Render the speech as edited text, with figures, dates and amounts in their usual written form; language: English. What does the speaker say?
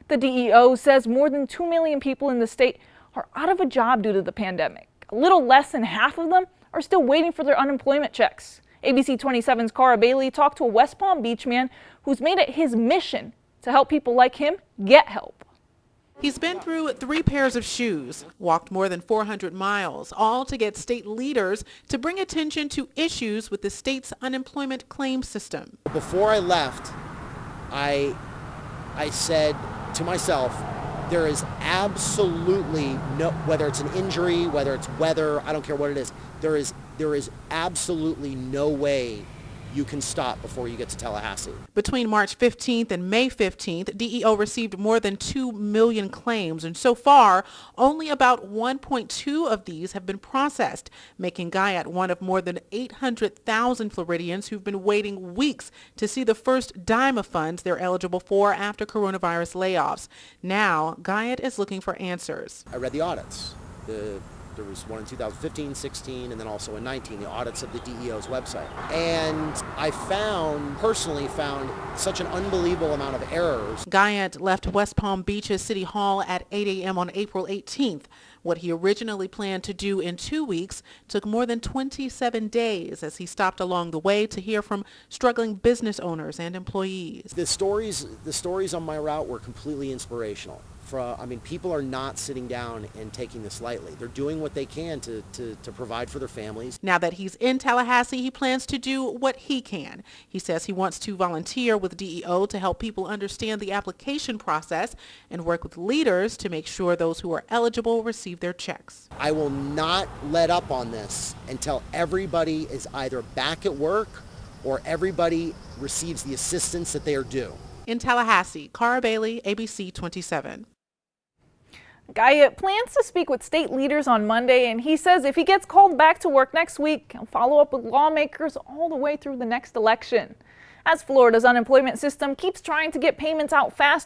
The DEO says more than 2 million people in the state are out of a job due to the pandemic. A little less than half of them are still waiting for their unemployment checks. ABC 27's Cara Bailey talked to a West Palm Beach man who's made it his mission to help people like him get help. He's been through 3 pairs of shoes, walked more than 400 miles, all to get state leaders to bring attention to issues with the state's unemployment claim system. Before I left, I said to myself, there is absolutely no, whether it's an injury, whether it's weather, I don't care what it is, there is absolutely no way you can stop before you get to Tallahassee. Between March 15th and May 15th, DEO received more than 2 million claims, and so far, only about 1.2 of these have been processed, making Guyot one of more than 800,000 Floridians who've been waiting weeks to see the first dime of funds they're eligible for after coronavirus layoffs. Now, Guyot is looking for answers. I read the audits. There was one in 2015, 16, and then also in 19, the audits of the DEO's website. And I personally found such an unbelievable amount of errors. Guyot left West Palm Beach's City Hall at 8 a.m. on April 18th. What he originally planned to do in 2 weeks took more than 27 days as he stopped along the way to hear from struggling business owners and employees. The stories on my route were completely inspirational. People are not sitting down and taking this lightly. They're doing what they can to provide for their families. Now that he's in Tallahassee, he plans to do what he can. He says he wants to volunteer with DEO to help people understand the application process and work with leaders to make sure those who are eligible receive their checks. I will not let up on this until everybody is either back at work or everybody receives the assistance that they are due. In Tallahassee, Cara Bailey, ABC 27. Guyot plans to speak with state leaders on Monday, and he says if he gets called back to work next week, he'll follow up with lawmakers all the way through the next election. As Florida's unemployment system keeps trying to get payments out fast,